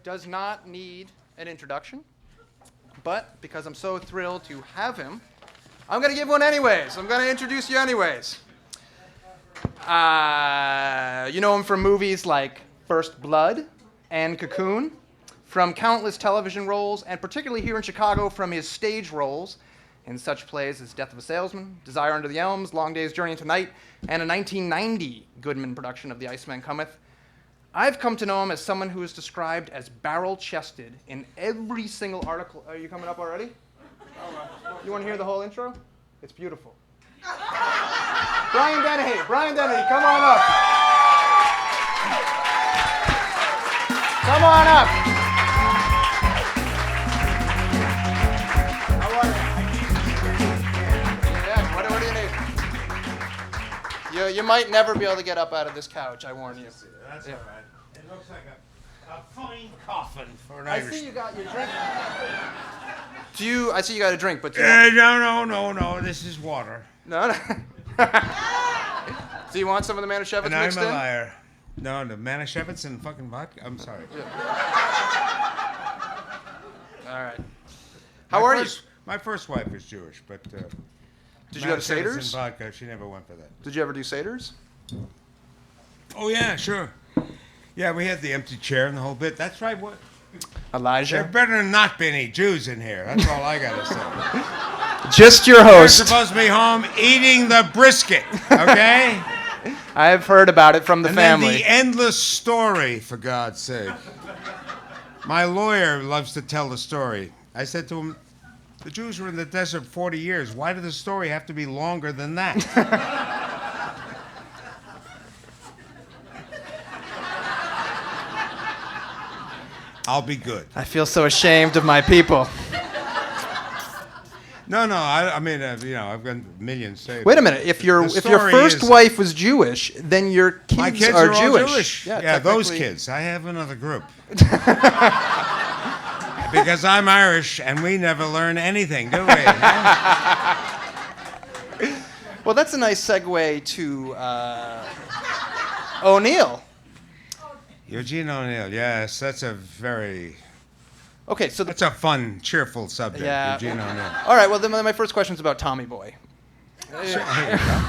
does not need an introduction, but because I'm so thrilled to have him, I'm going to give one anyways. I'm going to introduce you anyways. You know him from movies like First Blood and Cocoon, from countless television roles, and particularly here in Chicago from his stage roles in such plays as Death of a Salesman, Desire Under the Elms, Long Day's Journey into Night, and a 1990 Goodman production of The Iceman Cometh. I've come to know him as someone who is described as barrel-chested in every single article. Are you coming up already? You want to hear the whole intro? It's beautiful. Brian Dennehy, come on up. Come on up. How are you? Yeah, what do you need? You might never be able to get up out of this couch, I warn you. That's all right. It looks like a fine coffin for an Irish. I see you got your drink. I see you got a drink, but No. This is water. No. Do you want some of the Manischewitz And mixed I'm a in? liar. No, the Manischewitz and fucking vodka. I'm sorry. Yeah. All right. How are you? My first wife was Jewish, but Did you go to Manischewitz Seder's? and vodka, she never went for that. Did you ever do Seder's? Oh yeah, sure. Yeah, we had the empty chair and the whole bit. That's right. What? There Elijah? better not be any Jews in here. That's all I gotta say. Just your You're host. supposed to be home eating the brisket, okay? I've heard about it from the And family. then the endless story, for God's sake. My lawyer loves to tell the story. I said to him, the Jews were in the desert 40 years. Why did the story have to be longer than that? I'll be good. I feel so ashamed of my people. No, I mean, I've got millions saved. Wait a minute. If your first wife was Jewish, then your kids, My kids are all Jewish. Yeah, those technically. kids. I have another group. Because I'm Irish, and we never learn anything, do we? Well, that's a nice segue to O'Neill. Eugene O'Neill, yes, that's a very... Okay, so That's a fun, cheerful subject, Yeah. Eugene O'Neill. All right. Well, then my first question is about Tommy Boy. Sure, here you go.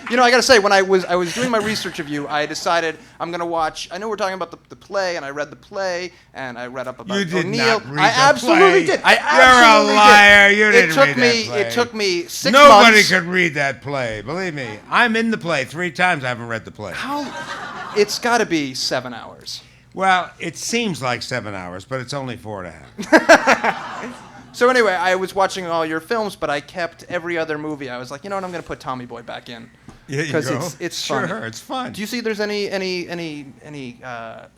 You know, I got to say, when I was doing my research of you, I decided I'm going to watch. I know we're talking about the play, and I read the play, and I read up about You did O'Neill. not read I the absolutely play. did. I You're absolutely a liar. did. You didn't read that play. It took me 6 Nobody months. could read that play, believe me. I'm in the play 3 times. I haven't read the play. How? It's got to be 7 hours. Well, it seems like 7 hours, but it's only 4.5. So anyway, I was watching all your films, but I kept every other movie. I was like, you know what? I'm going to put Tommy Boy back in. Yeah, Because it's fun. Sure, it's fun. Do you see there's any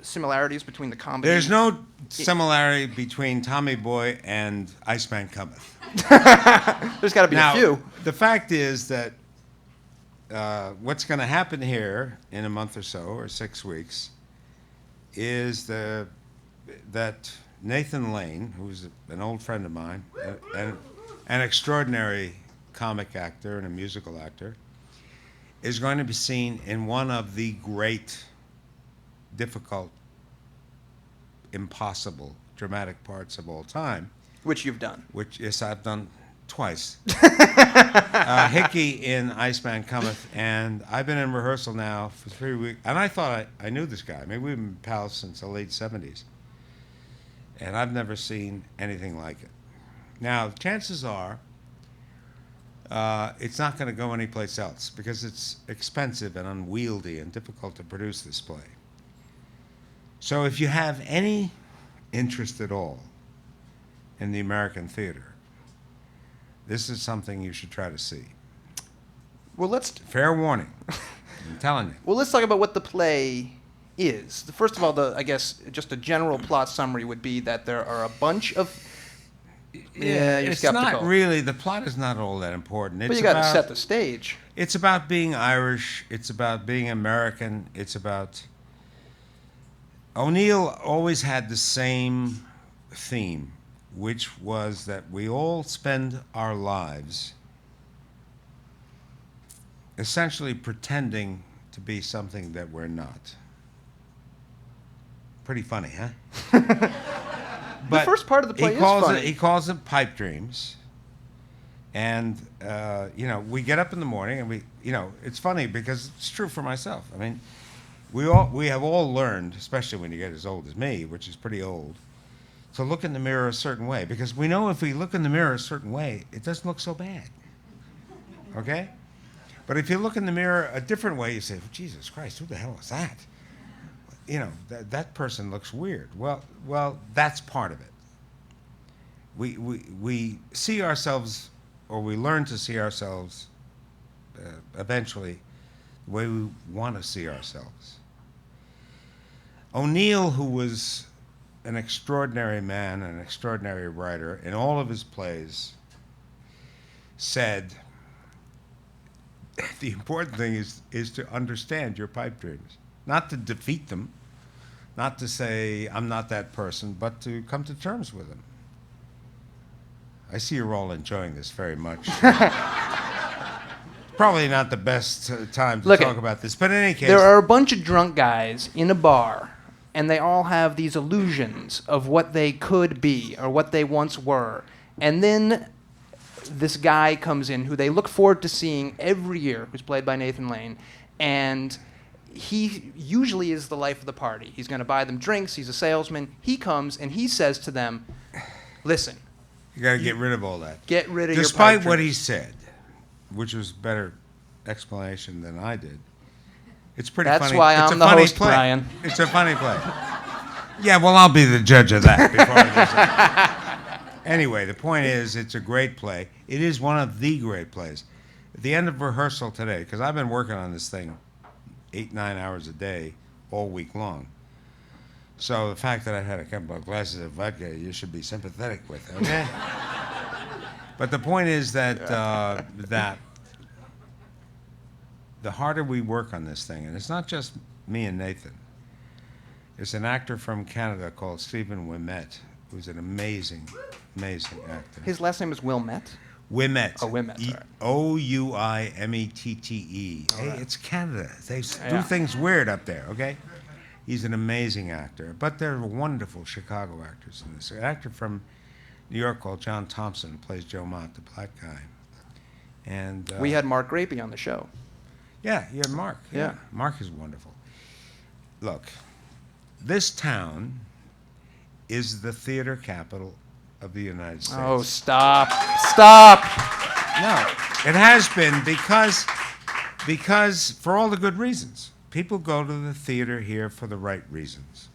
similarities between the comedy? There's no similarity between Tommy Boy and Iceman Cometh. There's got to be Now, a few. the fact is that what's going to happen here in a month or so, or 6 weeks, is that Nathan Lane, who's an old friend of mine, and an extraordinary comic actor and a musical actor, is going to be seen in one of the great, difficult, impossible, dramatic parts of all time. Which you've done. Which, yes, I've done twice. Hickey in Iceman Cometh, and I've been in rehearsal now for 3 weeks. And I thought I knew this guy. I mean, we've been pals since the late 70s. And I've never seen anything like it. Now, chances are it's not going to go anyplace else because it's expensive and unwieldy and difficult to produce this play. So if you have any interest at all in the American theater, this is something you should try to see. Well, Fair warning. I'm telling you. Well, let's talk about what the play is. First of all, I guess just a general plot summary would be that there are a bunch of. Yeah, you're it's skeptical. not really. The plot is not all that important. But you got to set the stage. It's about being Irish. It's about being American. It's about. O'Neill always had the same theme, which was that we all spend our lives essentially pretending to be something that we're not. pretty funny, huh? The first part of the play is funny. He calls it pipe dreams. And, we get up in the morning and it's funny because it's true for myself. I mean, we have all learned, especially when you get as old as me, which is pretty old, to look in the mirror a certain way. Because we know if we look in the mirror a certain way, it doesn't look so bad. Okay? But if you look in the mirror a different way, you say, Jesus Christ, who the hell is that? That person looks weird. Well, that's part of it. We see ourselves, or we learn to see ourselves eventually the way we want to see ourselves. O'Neill, who was an extraordinary man, an extraordinary writer, in all of his plays, said, the important thing is to understand your pipe dreams. Not to defeat them, not to say, I'm not that person, but to come to terms with them. I see you're all enjoying this very much. Probably not the best time to talk about this, but in any case... There are a bunch of drunk guys in a bar, and they all have these illusions of what they could be or what they once were. And then this guy comes in who they look forward to seeing every year, who's played by Nathan Lane, and he usually is the life of the party. He's going to buy them drinks. He's a salesman. He comes and he says to them, listen. You got to get rid of all that. Get rid of your pipe Despite what dreams. he said, which was better explanation than I did. It's pretty funny. That's why It's I'm a the funny host, play. Brian. It's a funny play. Yeah, well, I'll be the judge of that before I do something. Anyway, the point is, it's a great play. It is one of the great plays. At the end of rehearsal today, because I've been working on this thing 8-9 hours a day all week long. So the fact that I had a couple of glasses of vodka, you should be sympathetic with, okay? But the point is that that the harder we work on this thing, and it's not just me and Nathan. There's an actor from Canada called Stephen Ouimet, who's an amazing, amazing actor. His last name is Wilmette. Ouimet. Oh, Ouimet, all right. Ouimettete. Hey, right. It's Canada. They do things weird up there, okay? He's an amazing actor. But there are wonderful Chicago actors in this. An actor from New York called John Thompson plays Joe Mott, the black guy. And We had Mark Rapey on the show. yeah, you had Mark. Yeah. Mark is wonderful. Look, this town is the theater capital of the United States. Oh, stop. Stop. No, it has been because for all the good reasons. People go to the theater here for the right reasons.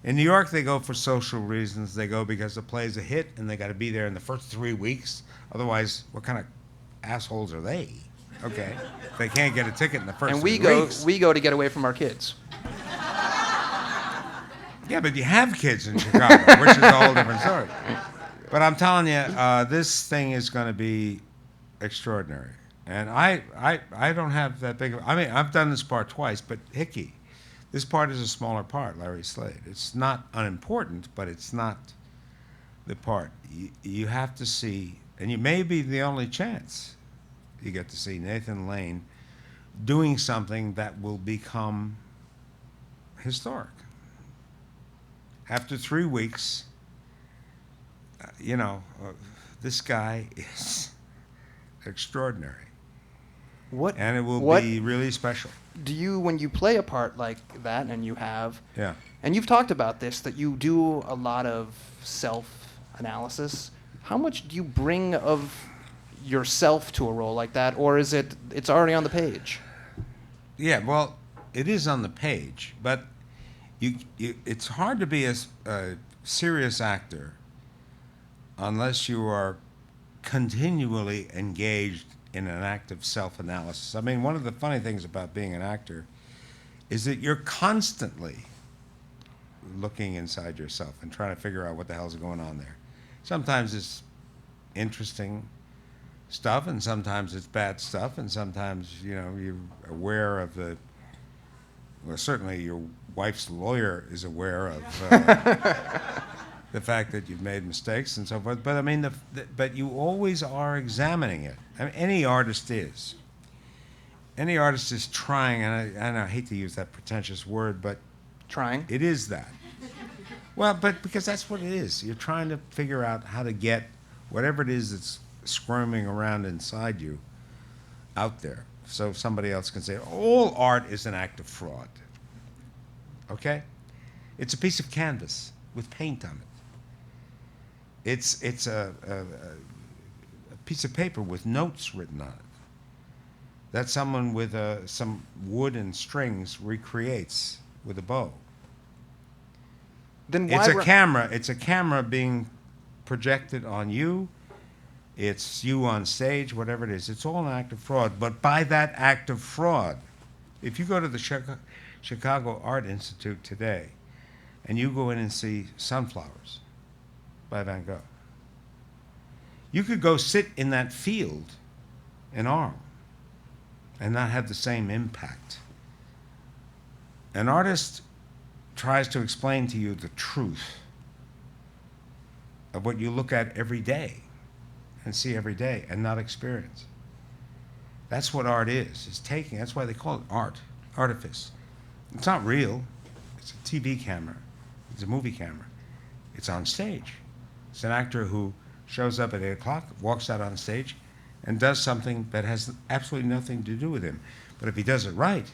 In New York, they go for social reasons. They go because the play's a hit and they got to be there in the first 3 weeks. Otherwise, what kind of assholes are they? Okay, they can't get a ticket in the first 3 weeks. We go to get away from our kids. Yeah, but you have kids in Chicago, which is a whole different story. But I'm telling you, this thing is going to be extraordinary. And I don't have that big of... I mean, I've done this part twice, but Hickey, this part is a smaller part, Larry Slade. It's not unimportant, but it's not the part. You have to see, and you may be the only chance you get to see Nathan Lane doing something that will become historic. After 3 weeks, this guy is extraordinary. And it will be really special. Do you, when you play a part like that, and you have, Yeah. and you've talked about this, that you do a lot of self-analysis, how much do you bring of yourself to a role like that, or is it's already on the page? Yeah, well, it is on the page, but it's hard to be a serious actor unless you are continually engaged in an act of self-analysis. I mean, one of the funny things about being an actor is that you're constantly looking inside yourself and trying to figure out what the hell's going on there. Sometimes it's interesting stuff, and sometimes it's bad stuff, and sometimes, you're aware of certainly your wife's lawyer is aware of the fact that you've made mistakes and so forth. But I mean, but you always are examining it. I mean, any artist is. Any artist is trying, and I hate to use that pretentious word, but Trying. it is that. Well, but because that's what it is. You're trying to figure out how to get whatever it is that's squirming around inside you out there, so somebody else can say, all art is an act of fraud. Okay? It's a piece of canvas with paint on it. It's a piece of paper with notes written on it that someone with some wood and strings recreates with a bow. Then why It's a camera. It's a camera being projected on you. It's you on stage, whatever it is. It's all an act of fraud. But by that act of fraud, if you go to the Chicago Art Institute today and you go in and see Sunflowers by Van Gogh, you could go sit in that field in Arm and not have the same impact. An artist tries to explain to you the truth of what you look at every day and see every day and not experience. That's what art is. It's taking, that's why they call it art, artifice. It's not real. It's a TV camera. It's a movie camera. It's on stage. It's an actor who shows up at 8 o'clock, walks out on stage, and does something that has absolutely nothing to do with him. But if he does it right,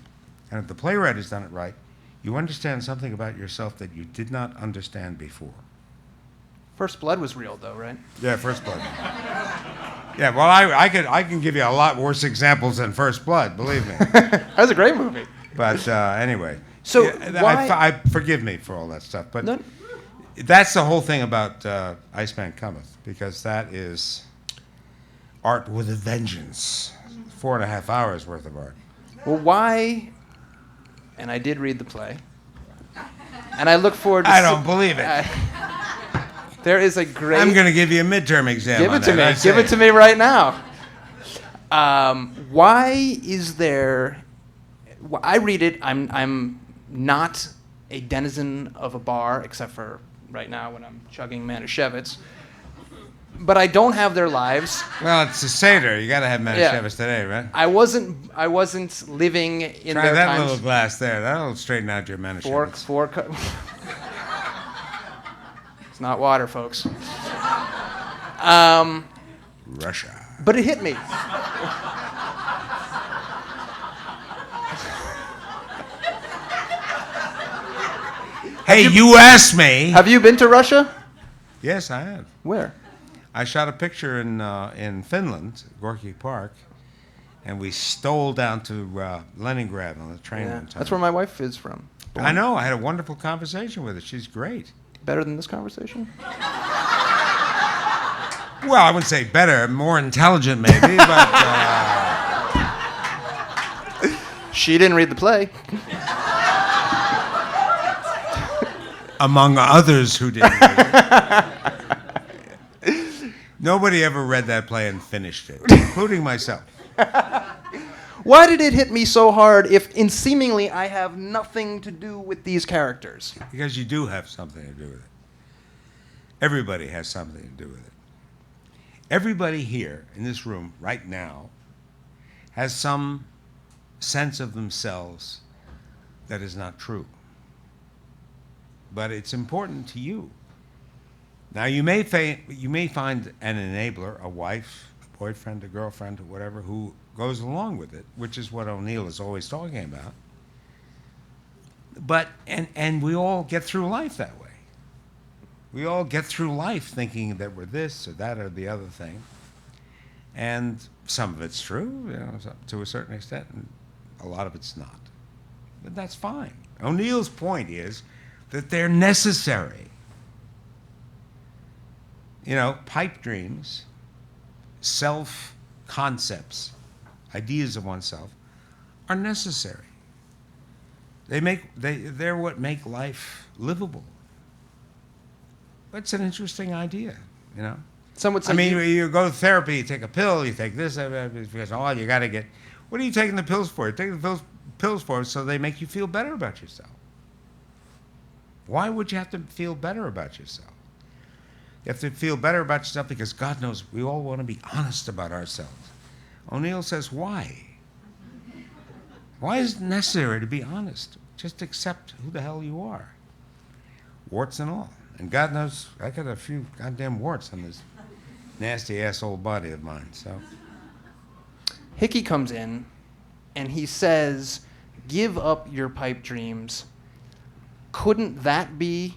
and if the playwright has done it right, you understand something about yourself that you did not understand before. First Blood was real, though, right? Yeah, First Blood. Yeah, well, I can give you a lot worse examples than First Blood, believe me. That was a great movie. But anyway. So yeah, why... forgive me for all that stuff, but No. that's the whole thing about Iceman Cometh, because that is art with a vengeance. 4.5 hours worth of art. Well, why... And I did read the play. And I look forward to... I don't believe it. There is a great... I'm going to give you a midterm exam. Give on it to that. me. Give it to me right now. Why is there... I read it. I'm not a denizen of a bar, except for right now when I'm chugging Manischewitz. But I don't have their lives. Well, it's a Seder. You got to have Manischewitz today, right? I wasn't living in Try their that times. little glass there. That'll straighten out your Manischewitz. It's not water, folks. Russia. But it hit me. Hey, you asked me. Have you been to Russia? Yes, I have. Where? I shot a picture in Finland, Gorky Park, and we stole down to Leningrad on the train one time. That's where my wife is from. I know. I had a wonderful conversation with her. She's great. Better than this conversation? Well, I wouldn't say better, more intelligent maybe, but... She didn't read the play. Among others who didn't read it. Nobody ever read that play and finished it, including myself. Why did it hit me so hard if in seemingly I have nothing to do with these characters? Because you do have something to do with it. Everybody has something to do with it. Everybody here in this room right now has some sense of themselves that is not true. But it's important to you. Now, you may find an enabler, a wife, a boyfriend, a girlfriend, or whatever, who goes along with it, which is what O'Neill is always talking about. But, and we all get through life that way. We all get through life thinking that we're this or that or the other thing. And some of it's true, you know, to a certain extent, and a lot of it's not. But that's fine. O'Neill's point is that they're necessary. You know, pipe dreams, self-concepts, ideas of oneself, are necessary. They're what make life livable. That's an interesting idea, you know. Some would say I mean, you go to therapy, you take a pill, you take this, because, oh, you got to get... What are you taking the pills for? You're taking the pills for so they make you feel better about yourself. Why would you have to feel better about yourself? You have to feel better about yourself because God knows we all want to be honest about ourselves. O'Neill says, why? Why is it necessary to be honest? Just accept who the hell you are. warts and all. And God knows, I got a few goddamn warts on this nasty-ass old body of mine, so. Hickey comes in, and he says, give up your pipe dreams. Couldn't that be,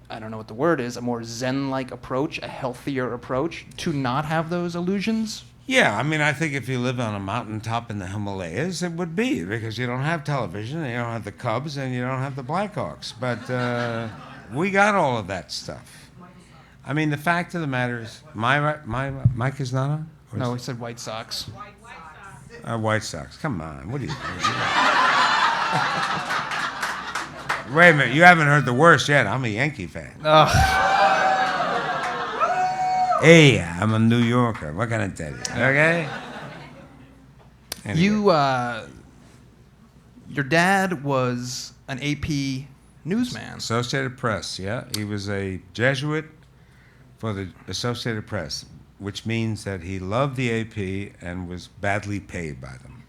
I don't know what the word is, a more Zen-like approach, a healthier approach to not have those illusions? Yeah, I mean, I think if you live on a mountaintop in the Himalayas, it would be, because you don't have television, and you don't have the Cubs, and you don't have the Blackhawks. But we got all of that stuff. I mean, the fact of the matter is, my mic is not on? No, he said White Sox. White Sox. Come on, what are you doing? Wait a minute, you haven't heard the worst yet. I'm a Yankee fan. Hey, I'm a New Yorker. What can I tell you? Okay? Anyway. Your dad was an AP newsman. Associated Press, yeah. He was a Jesuit for the Associated Press, which means that he loved the AP and was badly paid by them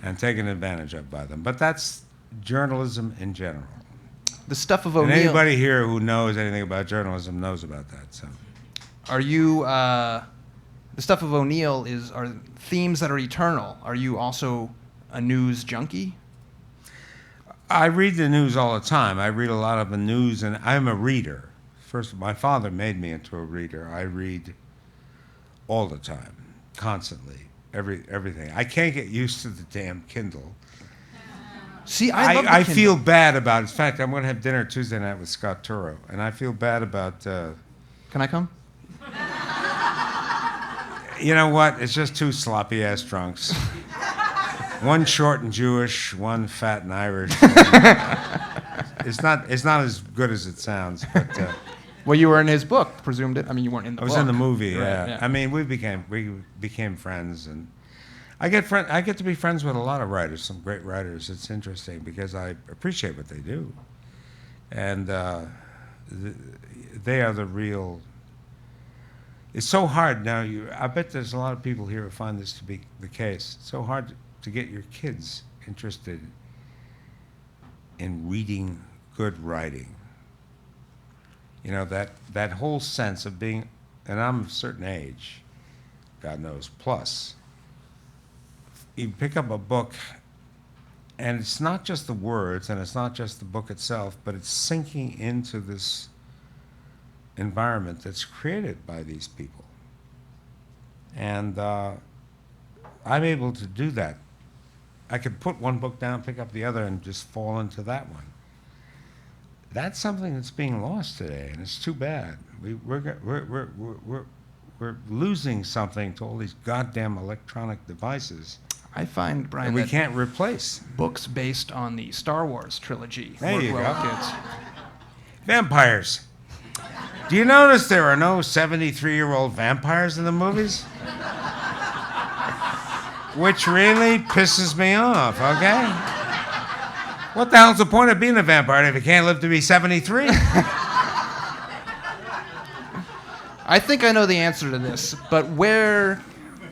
and taken advantage of by them. But that's journalism in general. The stuff of And O'Neill. anybody here who knows anything about journalism knows about that. So, Are you the stuff of O'Neill are themes that are eternal? Are you also a news junkie? I read the news all the time. I read a lot of the news, and I'm a reader. First, my father made me into a reader. I read all the time, constantly, everything. I can't get used to the damn Kindle. See, I love the I Kindle. feel bad about it. In fact, I'm going to have dinner Tuesday night with Scott Turo, and I feel bad about... Can I come? You know what? It's just two sloppy-ass drunks. One short and Jewish, one fat and Irish. It's not as good as it sounds, but... Well, you were in his book, presumed it. I mean, you weren't in the book. I was in the movie, Right, yeah. I mean, we became friends, and I get to be friends with a lot of writers, some great writers. It's interesting because I appreciate what they do, and they are the real. It's so hard now. I bet there's a lot of people here who find this to be the case. It's so hard to get your kids interested in reading good writing. You know, that whole sense of being, and I'm of a certain age, God knows, plus, you pick up a book, and it's not just the words, and it's not just the book itself, but it's sinking into this environment that's created by these people. And I'm able to do that. I could put one book down, pick up the other, and just fall into that one. That's something that's being lost today, and it's too bad. We're losing something to all these goddamn electronic devices I find, Brian, that we that can't replace. books based on the Star Wars trilogy There work you well go. with kids. Vampires. Do you notice there are no 73-year-old vampires in the movies? Which really pisses me off, okay? What the hell's the point of being a vampire if you can't live to be 73? I think I know the answer to this, but where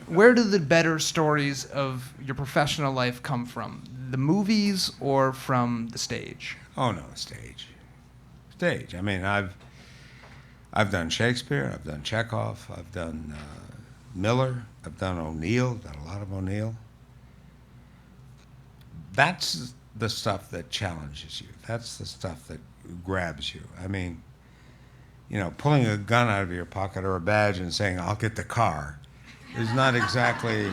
do the better stories of your professional life come from? The movies or from the stage? Oh no, stage. Stage. I mean, I've done Shakespeare, I've done Chekhov, I've done Miller, I've done O'Neill, done a lot of O'Neill. That's the stuff that challenges you. That's the stuff that grabs you. I mean, you know, pulling a gun out of your pocket or a badge and saying, "I'll get the car," is not exactly...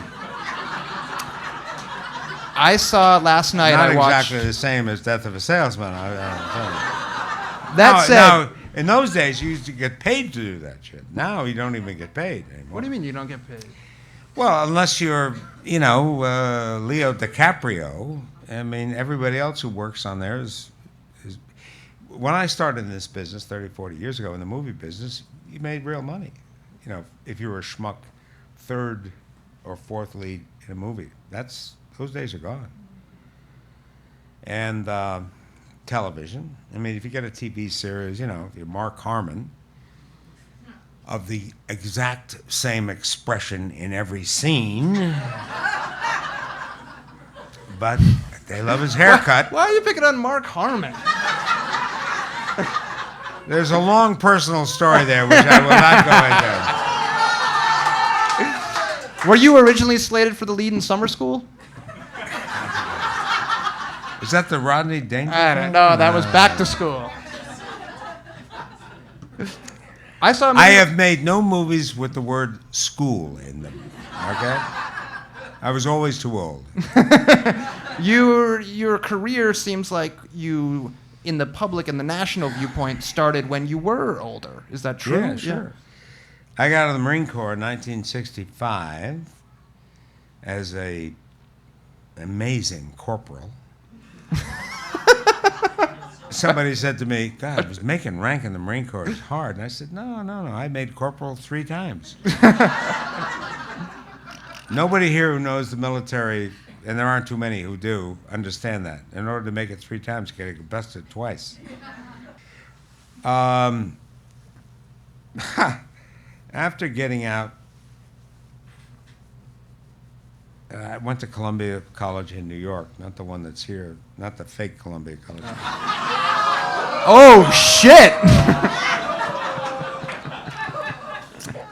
I saw last night, not I watched... exactly the same as Death of a Salesman. That said... Now, in those days, you used to get paid to do that shit. Now you don't even get paid anymore. What do you mean you don't get paid? Well, unless you're, you know, Leo DiCaprio. I mean, everybody else who works on there is... When I started in this business 30, 40 years ago, in the movie business, you made real money. You know, if you were a schmuck third or fourth lead in a movie, those days are gone. And television. I mean, if you get a TV series, you know, if you're Mark Harmon, of the exact same expression in every scene, but they love his haircut. Why are you picking on Mark Harmon? There's a long personal story there, which I will not go into. Were you originally slated for the lead in Summer School? Is that the Rodney Dangerfield? I don't know. That was Back to School. I saw. I have made no movies with the word school in them. Okay? I was always too old. Your career seems like you, in the public and the national viewpoint, started when you were older. Is that true? Yeah, sure. I got out of the Marine Corps in 1965 as a amazing corporal. Somebody said to me, God, was making rank in the Marine Corps is hard. And I said, no. I made corporal 3 times. Nobody here who knows the military, and there aren't too many who do, understand that. In order to make it 3 times, you got to get busted twice. After getting out, I went to Columbia College in New York, not the one that's here, not the fake Columbia College. Oh, shit!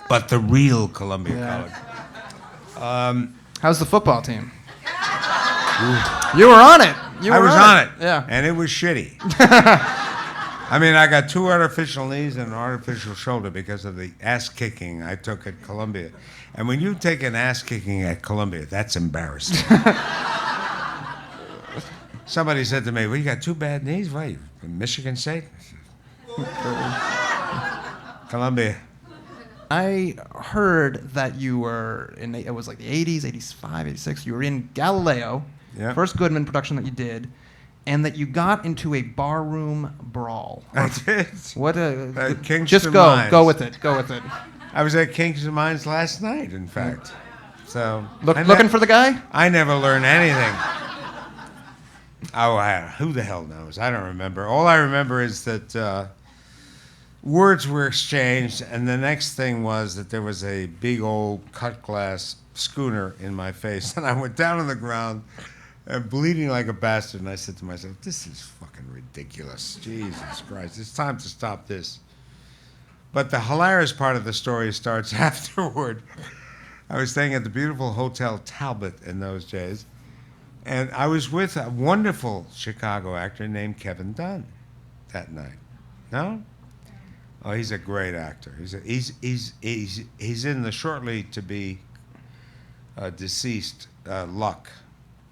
But the real Columbia College. How's the football team? You were on it. I was on it. Yeah. And it was shitty. I mean, I got 2 artificial knees and an artificial shoulder because of the ass kicking I took at Columbia. And when you take an ass kicking at Columbia, that's embarrassing. Somebody said to me, well, you got 2 bad knees? What, you from Michigan State? Columbia. I heard that you were in, it was like the 80s, 85, 86, you were in Galileo, first Goodman production that you did, and that you got into a barroom brawl. I did. What a... Kingston just Mines. go with it, go with it. I was at Kingston Mines last night, in fact. So looking for the guy? I never learned anything. Who the hell knows? I don't remember. All I remember is that words were exchanged, and the next thing was that there was a big old cut glass schooner in my face, and I went down on the ground, bleeding like a bastard, and I said to myself, this is fucking ridiculous. Jesus Christ, it's time to stop this. But the hilarious part of the story starts afterward. I was staying at the beautiful Hotel Talbot in those days, and I was with a wonderful Chicago actor named Kevin Dunn that night. No? Oh, he's a great actor. He's in the shortly to be deceased Luck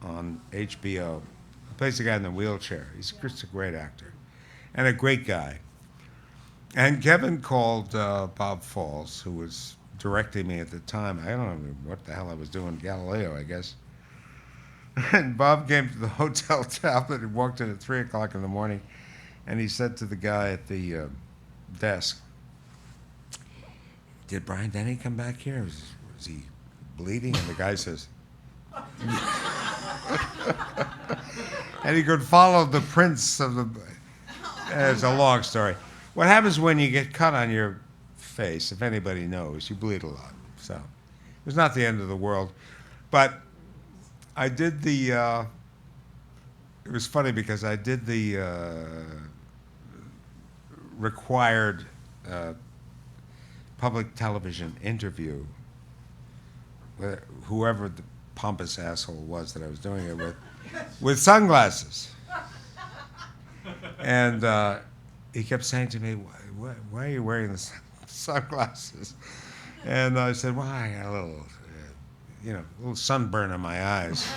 on HBO. He plays the guy in the wheelchair. He's just a great actor and a great guy. And Kevin called Bob Falls, who was directing me at the time. I don't know what the hell I was doing, Galileo, I guess. And Bob came to the Hotel Talbot and walked in at 3 o'clock in the morning, and he said to the guy at the desk, did Brian Dennehy come back here? Was he bleeding? And the guy says, and he could follow the prints of the... It's a long story. What happens when you get cut on your face, if anybody knows, you bleed a lot. So it was not the end of the world. But I did the... it was funny because I did the required public television interview with whoever the pompous asshole was that I was doing it with sunglasses. And he kept saying to me, why are you wearing the sunglasses? And I said, well, I got a little, a little sunburn in my eyes.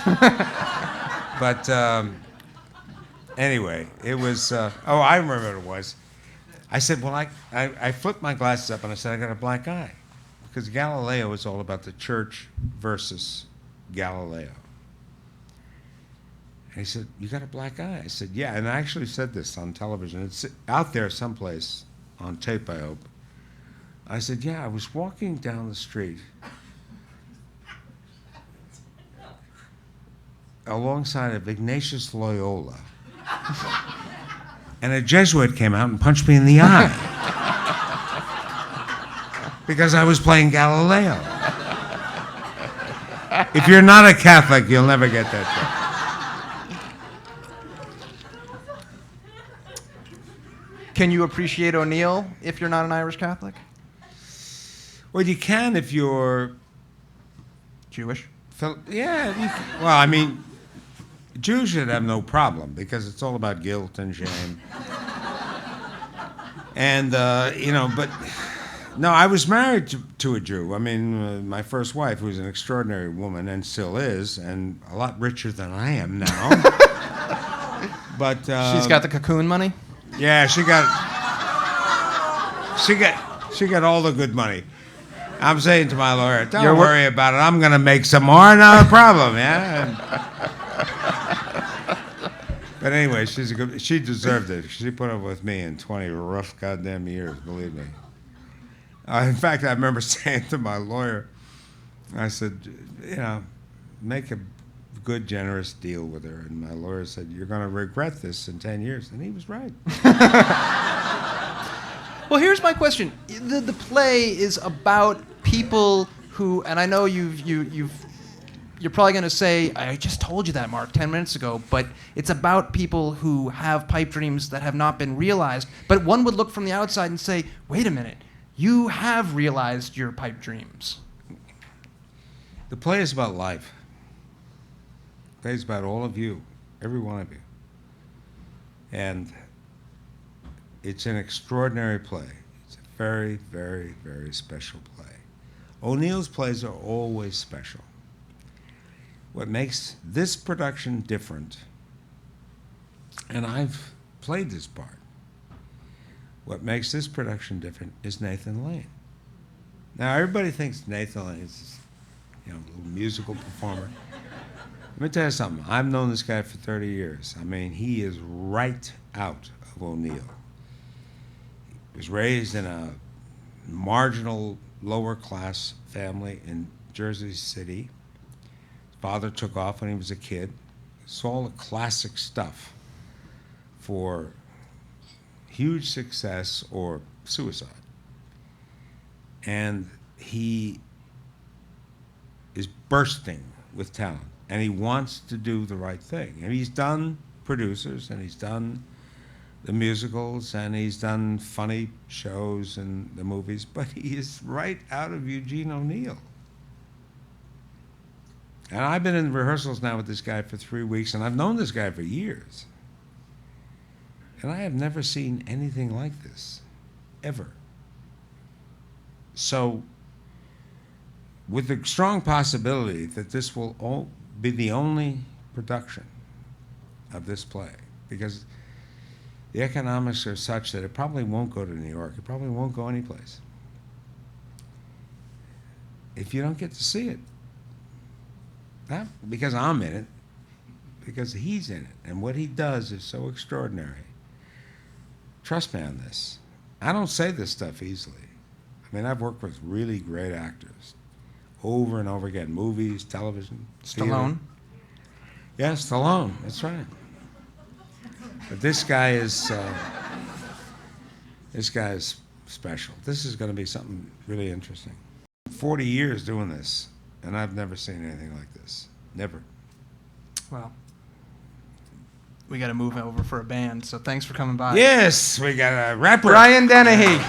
But anyway, it was, I remember what it was. I said, well, I flipped my glasses up and I said, I got a black eye. Because Galileo is all about the church versus Galileo. And he said, you got a black eye? I said, yeah. And I actually said this on television. It's out there someplace on tape, I hope. I said, yeah, I was walking down the street alongside of Ignatius Loyola. And a Jesuit came out and punched me in the eye. Because I was playing Galileo. If you're not a Catholic, you'll never get that joke. Can you appreciate O'Neill if you're not an Irish Catholic? Well, you can if you're Jewish? Yeah. Well, I mean, Jews should have no problem because it's all about guilt and shame. And, but no, I was married to a Jew. I mean, my first wife, who's an extraordinary woman and still is, and a lot richer than I am now. But she's got the cocoon money? Yeah, she got all the good money. I'm saying to my lawyer, don't worry about it. I'm going to make some more. Not a problem, yeah. But anyway, she deserved it. She put up with me in 20 rough goddamn years, believe me. In fact, I remember saying to my lawyer, I said, make a good, generous deal with her. And my lawyer said, you're going to regret this in 10 years. And he was right. Well, here's my question. The play is about people who, and I know you're probably going to say, I just told you that, Mark, 10 minutes ago, but it's about people who have pipe dreams that have not been realized. But one would look from the outside and say, wait a minute, you have realized your pipe dreams. The play is about life. The play is about all of you, every one of you. And it's an extraordinary play. It's a very, very, very special play. O'Neill's plays are always special. What makes this production different, and I've played this part, what makes this production different is Nathan Lane. Now, everybody thinks Nathan Lane is, a little musical performer. Let me tell you something. I've known this guy for 30 years. I mean, he is right out of O'Neill. He was raised in a marginal, lower-class family in Jersey City. His father took off when he was a kid. It's all the classic stuff for huge success or suicide. And he is bursting with talent, and he wants to do the right thing. And he's done producers, and he's done the musicals, and he's done funny shows and the movies, but he is right out of Eugene O'Neill. And I've been in rehearsals now with this guy for 3 weeks, and I've known this guy for years. And I have never seen anything like this, ever. So, with the strong possibility that this will be the only production of this play, because the economics are such that it probably won't go to New York. It probably won't go anyplace. If you don't get to see it, not because I'm in it, because he's in it, and what he does is so extraordinary. Trust me on this. I don't say this stuff easily. I mean, I've worked with really great actors over and over again, movies, television, Stallone? theater. Yeah, Stallone, that's right. But this guy is special. This is going to be something really interesting. 40 years doing this, and I've never seen anything like this. Never. Well, we got to move over for a band, so thanks for coming by. Yes, we got a rapper. Brian Dennehy.